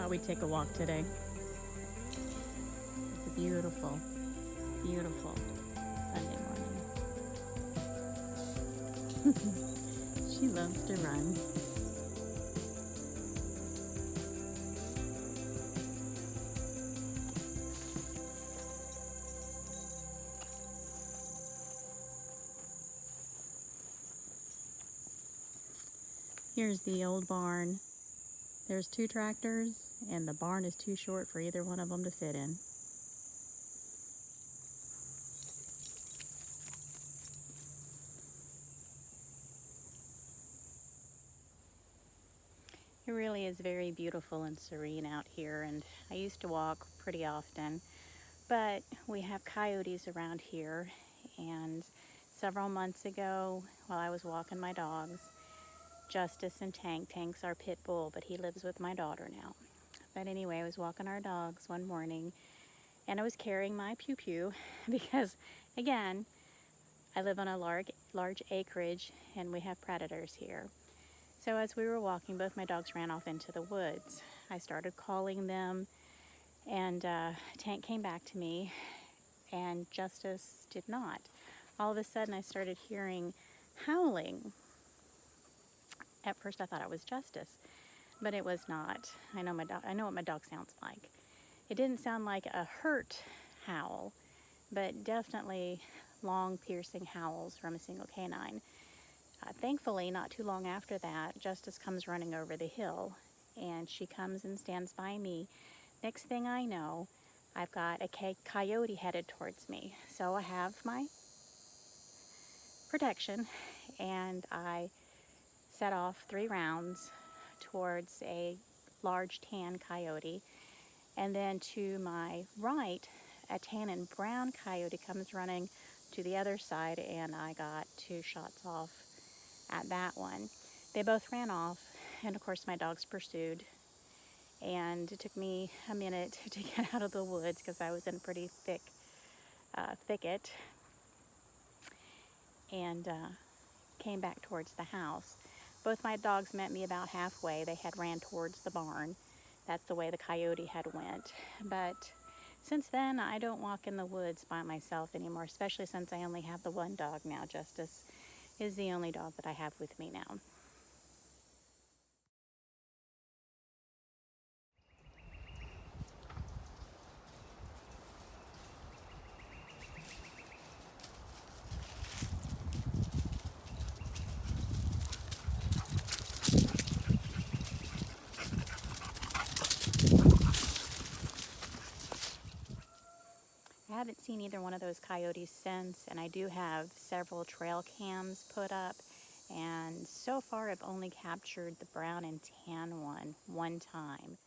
thought we'd take a walk today. It's a beautiful, beautiful Sunday morning. She loves to run. Here's the old barn. There's 2 tractors, and the barn is too short for either one of them to fit in. It really is very beautiful and serene out here, and I used to walk pretty often, but we have coyotes around here, and several months ago, while I was walking my dogs, Justice and Tank's our pit bull, but he lives with my daughter now. But anyway, I was walking our dogs one morning, and I was carrying my pew-pew because, again, I live on a large acreage, and we have predators here. So as we were walking, both my dogs ran off into the woods. I started calling them, and Tank came back to me, and Justice did not. All of a sudden, I started hearing howling. At first, I thought it was Justice, but it was not. I know what my dog sounds like. It didn't sound like a hurt howl, but definitely long, piercing howls from a single canine. Thankfully, not too long after that, Justice comes running over the hill, and she comes and stands by me. Next thing I know, I've got a coyote headed towards me. So I have my protection, and I set off 3 rounds towards a large tan coyote, and then to my right, a tan and brown coyote comes running to the other side, and I got 2 shots off at that one. They both ran off, and of course my dogs pursued, and it took me a minute to get out of the woods because I was in a pretty thick thicket, and came back towards the house. Both my dogs met me about halfway. They had ran towards the barn. That's the way the coyote had went. But since then, I don't walk in the woods by myself anymore, especially since I only have the one dog now. Justice is the only dog that I have with me now. I haven't seen either one of those coyotes since, and I do have several trail cams put up, and so far I've only captured the brown and tan one time.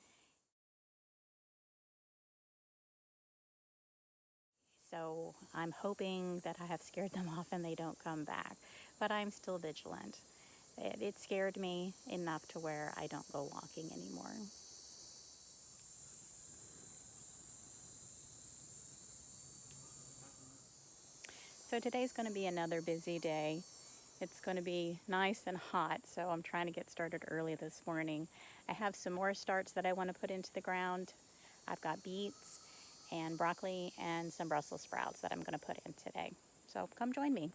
So I'm hoping that I have scared them off and they don't come back, but I'm still vigilant. It scared me enough to where I don't go walking anymore. So today's going to be another busy day. It's going to be nice and hot, so I'm trying to get started early this morning. I have some more starts that I want to put into the ground. I've got beets and broccoli and some Brussels sprouts that I'm going to put in today. So come join me.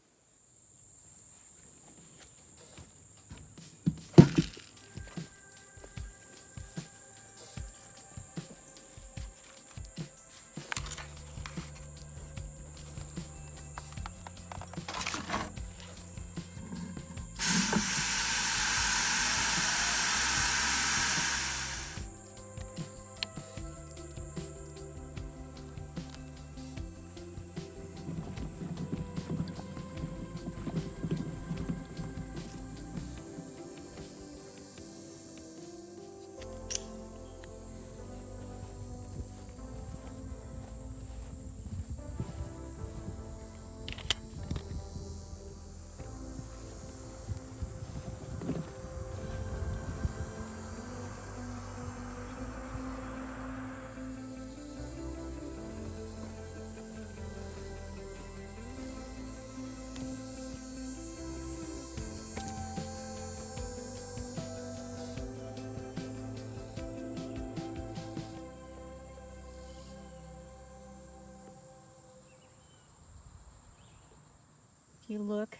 If you look,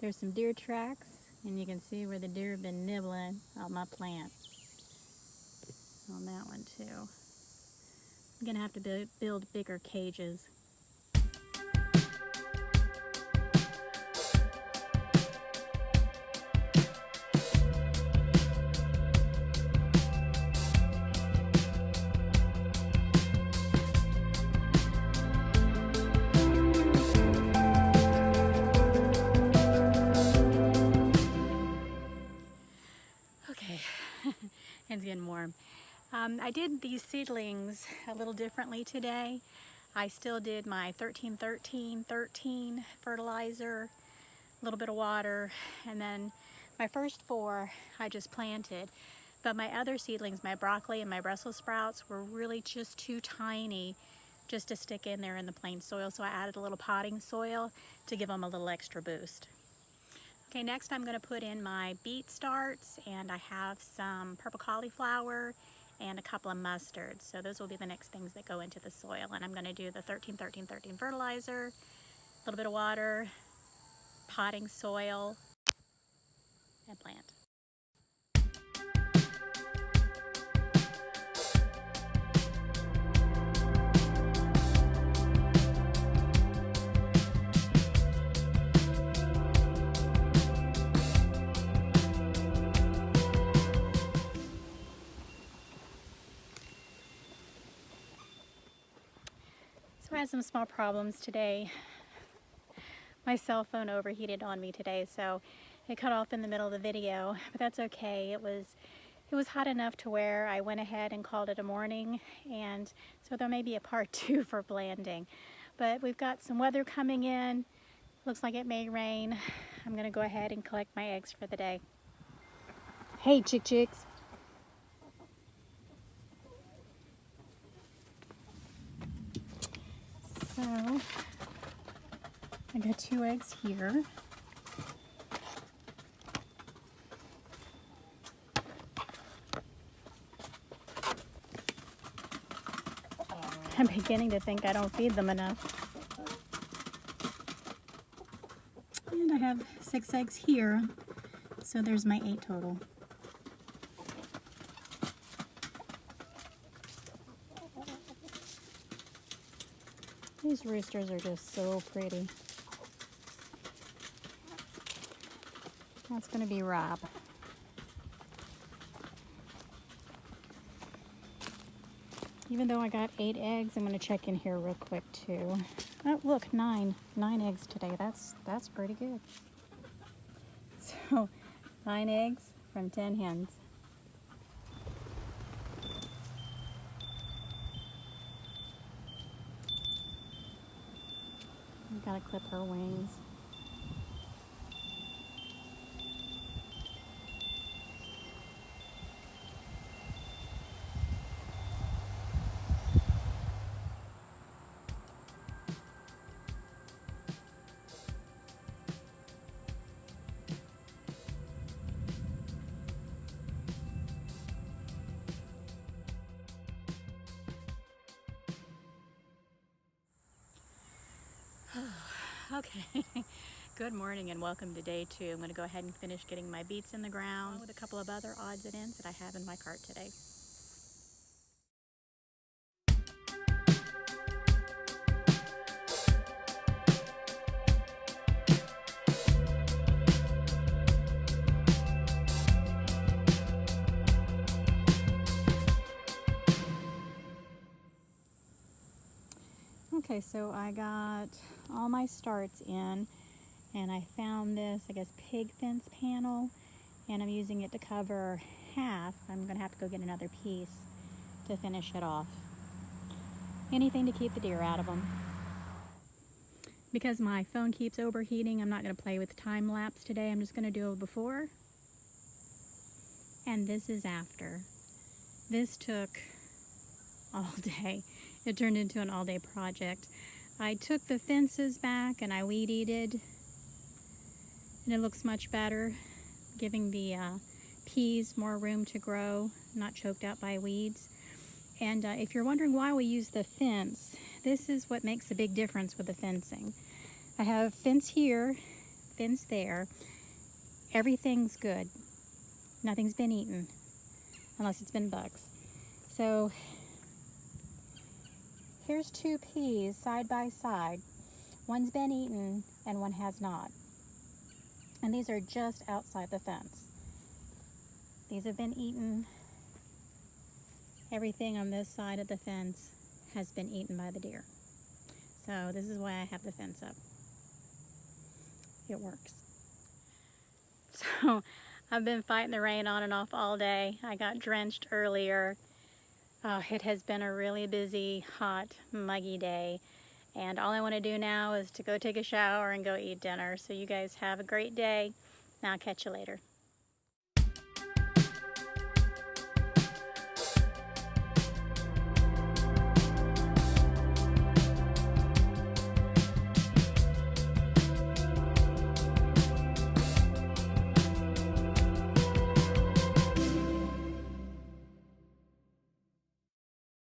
there's some deer tracks, and you can see where the deer have been nibbling on my plant. On that one too. I'm gonna have to build bigger cages. Okay, it's getting warm. I did these seedlings a little differently today. I still did my 13-13-13 fertilizer, a little bit of water, and then my first 4 I just planted. But my other seedlings, my broccoli and my Brussels sprouts, were really just too tiny just to stick in there in the plain soil, so I added a little potting soil to give them a little extra boost. Okay, next I'm going to put in my beet starts, and I have some purple cauliflower and a couple of mustards. So those will be the next things that go into the soil. And I'm going to do the 13-13-13 fertilizer, a little bit of water, potting soil, and plant. So I had some small problems today. My cell phone overheated on me today, so it cut off in the middle of the video, but that's okay. It was hot enough to where I went ahead and called it a morning, and so there may be a part 2 for blanding. But we've got some weather coming in. Looks like it may rain. I'm gonna go ahead and collect my eggs for the day. Hey, chicks. So I got 2 eggs here. I'm beginning to think I don't feed them enough. And I have 6 eggs here, so there's my 8 total. These roosters are just so pretty. That's going to be Rob. Even though I got 8 eggs, I'm going to check in here real quick too. Oh, look, 9 eggs today. That's pretty good. So 9 eggs from 10 hens. I've got to clip her wings. Okay, good morning and welcome to day 2. I'm going to go ahead and finish getting my beets in the ground with a couple of other odds and ends that I have in my cart today. Okay, so I got all my starts in, and I found this, I guess, pig fence panel, and I'm using it to cover half. I'm going to have to go get another piece to finish it off. Anything to keep the deer out of them. Because my phone keeps overheating, I'm not going to play with time lapse today. I'm just going to do a before, and this is after. This took all day. It turned into an all-day project. I took the fences back and I weed-eated, and it looks much better, giving the peas more room to grow, not choked out by weeds. And if you're wondering why we use the fence, this is what makes a big difference with the fencing. I have fence here, fence there. Everything's good. Nothing's been eaten, unless it's been bugs. So here's 2 peas side by side. One's been eaten and one has not. And these are just outside the fence. These have been eaten. Everything on this side of the fence has been eaten by the deer. So this is why I have the fence up. It works. So I've been fighting the rain on and off all day. I got drenched earlier. It has been a really busy, hot, muggy day. And all I want to do now is to go take a shower and go eat dinner. So you guys have a great day. And I'll catch you later.